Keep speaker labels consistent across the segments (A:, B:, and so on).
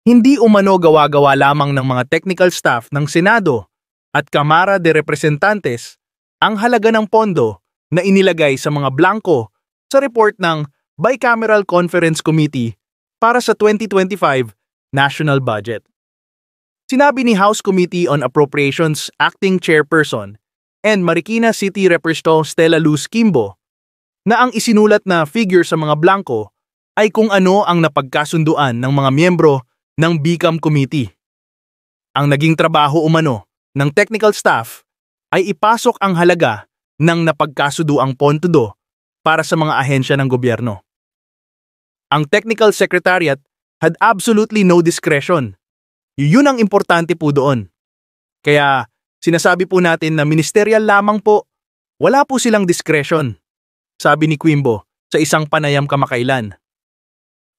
A: Hindi umano gawa-gawa lamang ng mga technical staff ng Senado at Kamara de Representantes ang halaga ng pondo na inilagay sa mga blanko sa report ng Bicameral Conference Committee para sa 2025 National Budget. Sinabi ni House Committee on Appropriations Acting Chairperson and Marikina City Representative Stella Luz Kimbo na ang isinulat na figure sa mga blanko ay kung ano ang napagkasunduan ng mga miyembro ng BICAM Committee. Ang naging trabaho umano ng technical staff ay ipasok ang halaga ng napagkasunduang pondo para sa mga ahensya ng gobyerno. Ang Technical Secretariat had absolutely no discretion. Yun ang importante po doon. Kaya sinasabi po natin na ministerial lamang po, wala po silang discretion, sabi ni Quimbo sa isang panayam kamakailan.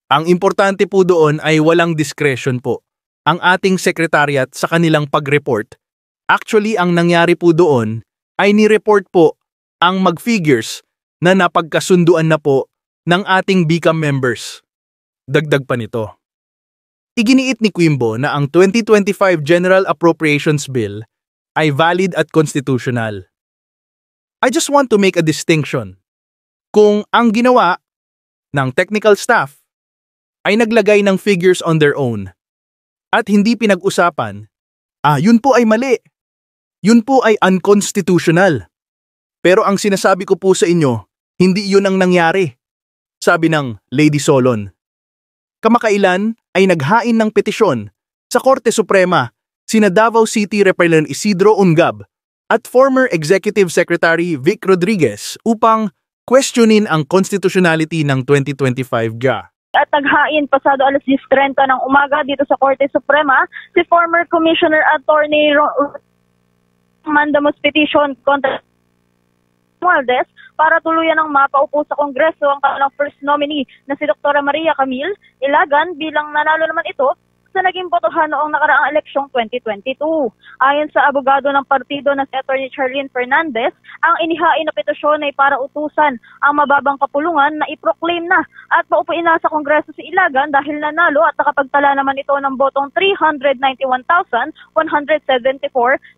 A: Ang importante po doon ay walang discretion po ang ating secretariat sa kanilang pag-report. Actually, ang nangyari po doon ay ni-report po ang mag-figures na napagkasunduan na po ng ating BICAM members. Dagdag pa nito. Iginiit ni Quimbo na ang 2025 General Appropriations Bill ay valid at constitutional. I just want to make a distinction. Kung ang ginawa ng technical staff ay naglagay ng figures on their own at hindi pinag-usapan, yun po ay mali. Yun po ay unconstitutional. Pero ang sinasabi ko po sa inyo, hindi yun ang nangyari, sabi ng Lady Solon. Kamakailan ay naghain ng petisyon sa Korte Suprema sina Davao City Representative Isidro Ungab at former Executive Secretary Vic Rodriguez upang questionin ang constitutionality ng 2025 GA.
B: At naghain pasado alas 10:30 ng umaga dito sa Korte Suprema si former Commissioner Attorney Mandamus petition kontra Romualdez para tuluyan ng mapaupo sa Kongreso ang kanilang first nominee na si Dr. Maria Camille Ilagan bilang nanalo naman ito sa naging botohan noong nakaraang eleksyong 2022. Ayon sa abogado ng partido na si Attorney Charlene Fernandez, ang inihain na petisyon ay para utusan ang mababang kapulungan na i-proclaim na at paupuin na sa Kongreso si Ilagan dahil nanalo at nakapagtala naman ito ng botong 391,174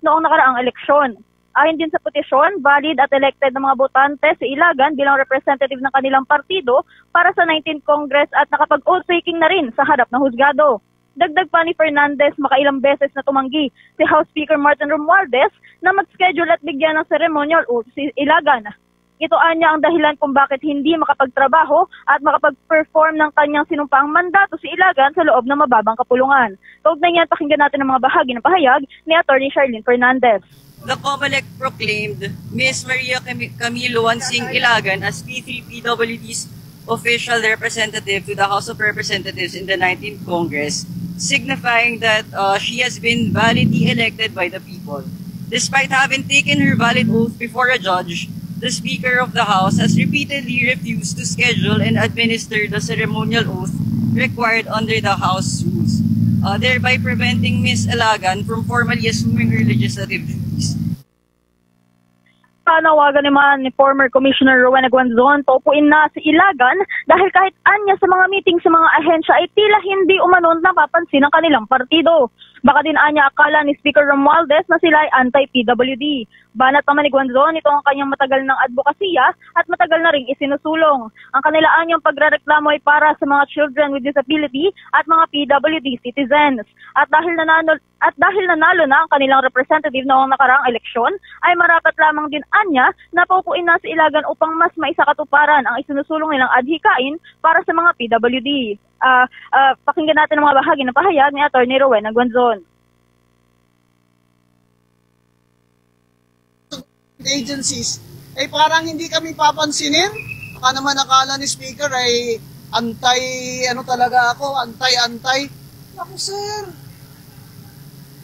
B: noong nakaraang eleksyon. Ayon din sa petisyon, valid at elected ng mga botante si Ilagan bilang representative ng kanilang partido para sa 19th Congress at nakapag-oath taking na rin sa harap ng husgado. Dagdag pa ni Fernandez, makailang beses na tumanggi si House Speaker Martin Romualdez na mag-schedule at bigyan ng ceremonial oath si Ilagan. Ito anya ang dahilan kung bakit hindi makapagtrabaho at makapag-perform ng kanyang sinumpaang mandato si Ilagan sa loob ng mababang kapulungan. Kaugnay niyan, pakinggan natin ang mga bahagi ng pahayag ni Attorney Charlene Fernandez.
C: The COMELEC proclaimed Ms. Maria Camille Wansing Ilagan as P3PWD's official representative to the House of Representatives in the 19th Congress, signifying that she has been validly elected by the people. Despite having taken her valid oath before a judge, the Speaker of the House has repeatedly refused to schedule and administer the ceremonial oath required under the House rules, thereby preventing Ms. Ilagan from formally assuming her legislative duties.
B: Panawagan naman ni former Commissioner Rowena Guanzon, paupuin na si Ilagan dahil kahit anya sa mga meeting sa mga ahensya ay tila hindi umano napapansin ng kanilang partido. Baka din anya akala ni Speaker Romualdez na sila ay anti-PWD. Banat naman ni Guanzon, ito ang kanyang matagal ng advokasya at matagal na ring isinusulong. Ang kanila anyang pagrereklamo ay para sa mga children with disability at mga PWD citizens. At dahil nanalo na ang kanilang representative noong nakaraang eleksyon, ay marapat lamang din anya na paupuin na si Ilagan upang mas maisakatuparan ang isinusulong nilang adhikain para sa mga PWD. Pakinggan natin ang mga bahagi ng pahayag ni Atty. Rowena Guanzon.
D: Agencies, ay parang hindi kami papansinin. Baka naman akala ni Speaker ay talaga ako, anti. Ako sir,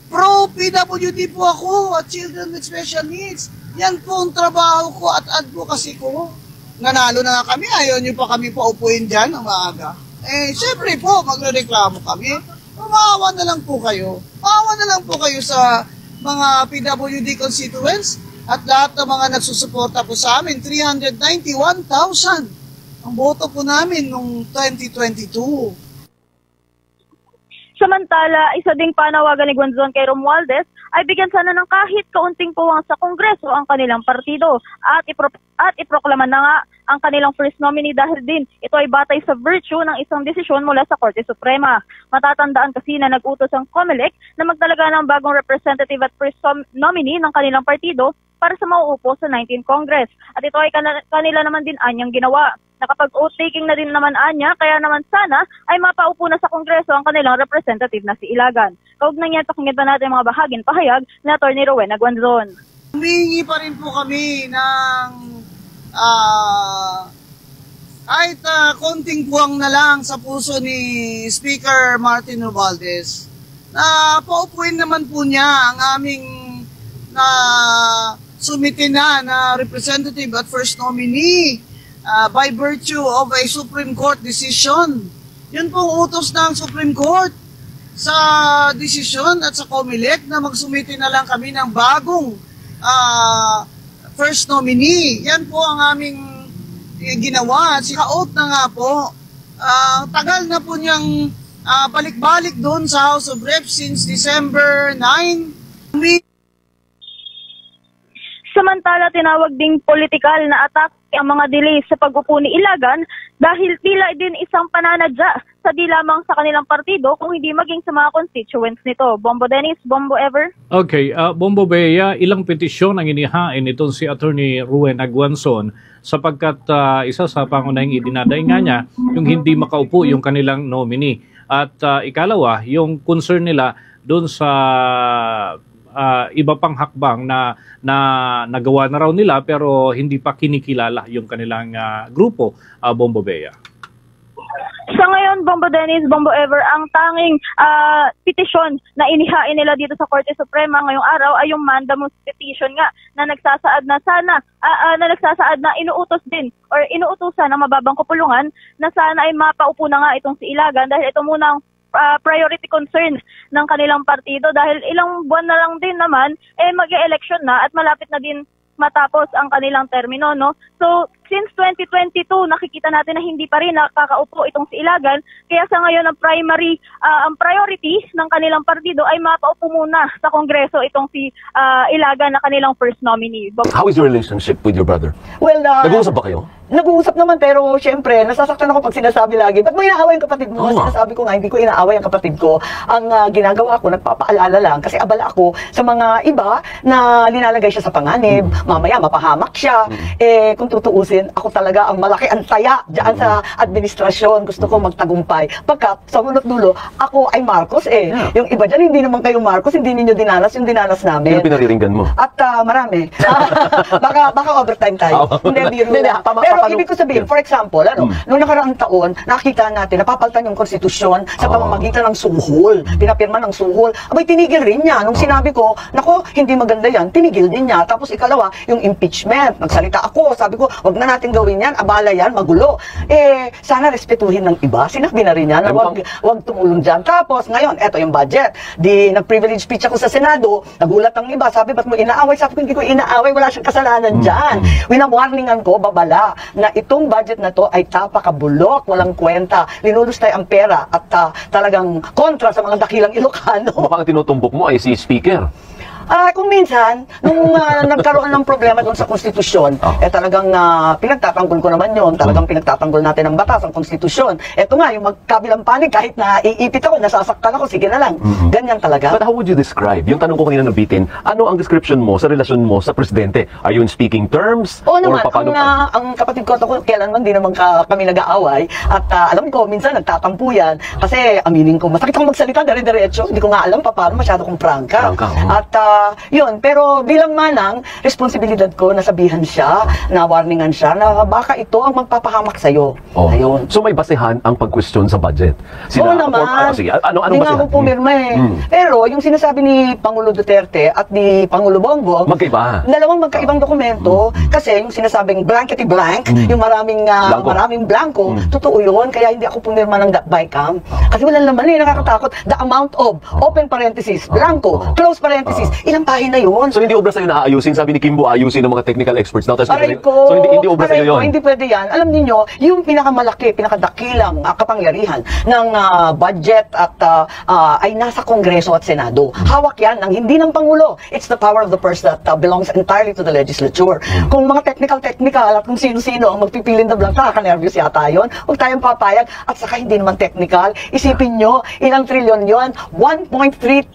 D: pro PWD po ako at children with special needs. Yan po ang trabaho ko at advocacy ko. Nanalo na nga kami, ayaw nyo pa kami paupuin dyan ng maaga. Siyempre po, magrereklamo kami. Maawa na lang po kayo. Maawa na lang po kayo sa mga PWD constituents at lahat ng mga nagsusuporta po sa amin. 391,000 ang boto po namin noong 2022.
B: Samantala, isa ding panawagan ni Guanzon kay Romualdez ay bigyan sana ng kahit kaunting puwang sa Kongreso ang kanilang partido at iproklama na nga ang kanilang first nominee dahil din ito ay batay sa virtue ng isang desisyon mula sa Korte Suprema. Matatandaan kasi na nag-utos ang COMELEC na magtalaga ng bagong representative at first nominee ng kanilang partido para sa mauupo sa 19th Congress. At ito ay kanila naman din anyang ginawa. Nakapag-oath-taking na din naman anya, kaya naman sana ay mapaupo na sa Kongreso ang kanilang representative na si Ilagan. Kaugnay niya, pakinggan pa natin mga bahagin pahayag ni Atty. Rowena Guanzon.
D: Humingi pa rin po kami ng kahit konting puwang na lang sa puso ni Speaker Martin Romualdez na paupuin naman po niya ang aming sumite na representative at first nominee by virtue of a Supreme Court decision. Yun pong utos ng Supreme Court sa desisyon at sa COMELEC na magsumite na lang kami ng bagong first nominee. Yan po ang aming ginawa. Sika-oath na nga po. Tagal na po niyang balik-balik doon sa House of Reps since December 9.
B: Samantala, tinawag ding politikal na atake ang mga delay sa pag-upo ni Ilagan dahil tila din isang pananadya sa di lamang sa kanilang partido kung hindi maging sa mga constituents nito. Bombo Dennis, Bombo Ever?
E: Okay, Bombo Bea, ilang petisyon ang inihain nitong si Atty. Rowena Guanzon sapagkat isa sa pangunahing idinadaing nga niya yung hindi makaupo yung kanilang nominee. At ikalawa, yung concern nila doon sa iba pang hakbang na nagawa na raw nila pero hindi pa kinikilala yung kanilang grupo, Bombo Bea.
B: Sa ngayon, Bombo Dennis, Bombo Ever, ang tanging petisyon na inihain nila dito sa Korte Suprema ngayong araw ay yung mandamus petition nga na nagsasaad na sana, nagsasaad na inuutos din or inuutosan ng mababang kupulungan na sana ay mapaupo na nga itong si Ilagan dahil ito munang priority concerns ng kanilang partido dahil ilang buwan na lang din naman mag-e-election na at malapit na din matapos ang kanilang termino, no? So, since 2022, nakikita natin na hindi pa rin nakakaupo itong si Ilagan, kaya sa ngayon ang priority ng kanilang partido ay mapaupo muna sa Kongreso itong si Ilagan na kanilang first nominee.
F: How is your relationship with your brother?
G: Well,
F: Nag-uusap ba kayo?
G: nag-uusap naman pero syempre nasasaktan ako pag sinasabi lagi, ba't mo inaaway yung kapatid mo? Sinasabi ko nga, hindi ko inaaway ang kapatid ko. Ang ginagawa ko, nagpapaalala lang kasi abala ako sa mga iba na linalagay siya sa panganib, mamaya mapahamak siya. Kung tutuusin, ako talaga ang malaki ang saya dyan sa administrasyon. Gusto ko magtagumpay. Pagkat sa unot dulo, ako ay Marcos Yung iba dyan, hindi naman kayo Marcos, hindi ninyo dinanas yung dinanas namin.
F: Yung pinariringgan mo?
G: At marami. baka overtime tayo. Hindi, biro lang. Pero ibig ko sabihin, for example, noong nakaraang taon, nakita natin, napapaltan yung konstitusyon sa pamamagitan ng suhol. Pinapirma ng suhol. Abay, tinigil rin niya. Nung sinabi ko, nako, hindi maganda yan, tinigil din niya. Tapos ikalawa, yung impeachment. Nagsalita ako, sabi ko, wag na natin gawin yan, abala yan, magulo. Sana respetuhin ng iba. Sinabi na rin yan, na wag tumulong dyan. Tapos, ngayon, eto yung budget. Di, nag-privilege speech ako sa Senado, nagulat ang iba, sabi, ba't mo inaaway? Sabi ko, hindi ko inaaway, wala siyang kasalanan dyan. Winawarningan ko, babala, na itong budget na to ay tapakabulok, walang kwenta, linulustay ang pera at talagang kontra sa mga dakilang Ilocano.
F: Baka tinutumbok mo ay si Speaker.
G: Kung minsan, nung nagkaroon ng problema doon sa konstitusyon, talagang pinagtatanggol ko naman yun, talagang pinagtatanggol natin ang batas, ang konstitusyon. Eto nga, yung magkabilang panig, kahit na iipit ako, nasasaktan ako, sige na lang. Ganyan talaga.
F: But how would you describe? Yung tanong ko kanina nabitin, ano ang description mo sa relasyon mo sa presidente? Are you in speaking terms?
G: Oo naman, ang kapatid ko ako, kailanman di naman kami nag-aaway. At alam ko, minsan nagtatampo yan. Kasi aminin ko, masakit akong magsalita, dire-diretso. Hindi ko nga alam pa paano, masyado kong prangka. At yun, pero bilang manang, responsibilidad ko, nasabihan siya, na-warningan siya, na baka ito ang magpapahamak sa'yo. Ayun.
F: So may basehan ang pag-question sa budget?
G: Oo naman.
F: Sige, ano
G: hindi nga ako pumirma Pero yung sinasabi ni Pangulo Duterte at ni Pangulo Bongbong,
F: magkaiba.
G: Dalawang magkaibang dokumento, kasi yung sinasabing blankety blank, yung maraming blanco, totoo yun, kaya hindi ako pumirma ng BICAM. Kasi wala naman nakakatakot. The amount of, open parenthesis, blanco, close parenthesis, Ilang pahina yun?
F: So hindi obra sa'yo na aayusin, sabi ni Kimbo, ayusin ng mga technical experts daw.
G: Aray ko.
F: So hindi obra sa'yo
G: Aray ko,
F: yun.
G: hindi pwede yan. Alam niyo, yung pinakamalaki, pinakadakilang kapangyarihan ng budget at ay nasa Kongreso at Senado. Hawak yan ng hindi ng Pangulo. It's the power of the purse that belongs entirely to the legislature. Kung mga technical at kung sino-sino ang magpipilin na blank, nakaka-nervous yata yun. Huwag tayong papayag. At saka hindi naman technical. Isipin nyo, ilang trilyon yon? 1.3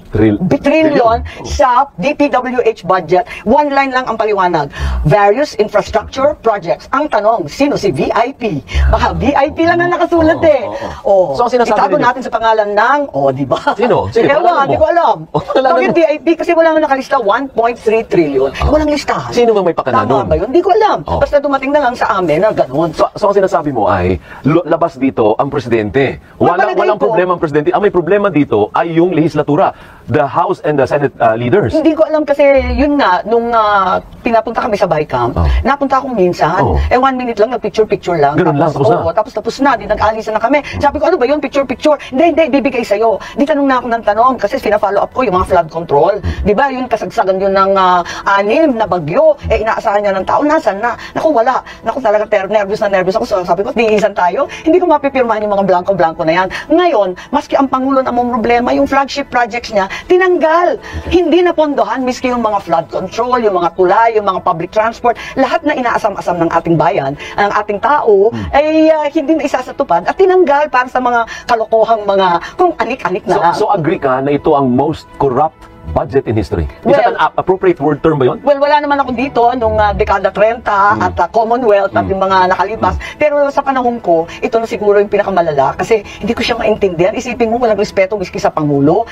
G: trillion sa DPWH budget. One line lang ang paliwanag. Various infrastructure projects. Ang tanong, sino si VIP? Baka VIP lang ang nakasulat
F: So, ang sinasabi
G: itago
F: ninyo-
G: natin sa pangalan ng, di ba?
F: Sino?
G: Ewan, hindi ko alam.
F: Wala
G: Bakit
F: naman.
G: VIP? Kasi wala nga nakalista 1.3 trillion. Walang listahan.
F: Sino bang may pakana
G: Tama
F: nun?
G: ba yun? Hindi ko alam. Basta dumating na lang sa amin na ganun.
F: So ang sinasabi mo ay labas dito ang presidente.
G: Palagay
F: Walang
G: ko-
F: problema ang presidente. Ang may problema dito ay yung legislatura, the House and the Senate leaders.
G: Hindi ko alam kasi yun nga, nung pinapunta kami sa BICAM, napunta akong minsan, 1 minute lang, nag-picture-picture lang.
F: Ganun lang, tapos na.
G: Tapos na, di nag-alisan na kami. Sabi ko, ano ba yun, picture-picture? Hindi, bibigay sa'yo. Di tanong na ako ng tanong, kasi pina-follow up ko yung mga flood control. Di ba, yun, kasagsagan yun ng 6 na bagyo, inaasahan niya ng tao, nasan na? Naku, wala. Naku, talaga, nervous ako. So, sabi ko, diisan tayo, hindi ko mapipirmahan yung mga blanco-blanco na yan. Ngayon, maski ang Pangulo na mong problema, yung flagship projects niya, tinanggal. Hindi na pondohan, miski yung mga flood control, yung mga tulay, yung mga public transport, lahat na inaasam-asam ng ating bayan, ang ating tao, ay hindi na isasatupad at tinanggal para sa mga kalokohang mga, kung anik-anik na lang.
F: So agree ka na ito ang most corrupt budget in history? Is that an appropriate word term ba yun?
G: Well, wala naman ako dito nung dekada 30 at Commonwealth at yung mga nakalipas. Pero sa panahon ko, ito na siguro yung pinakamalala kasi hindi ko siya maintindihan. Isipin mo, walang respeto miski sa Pangulo.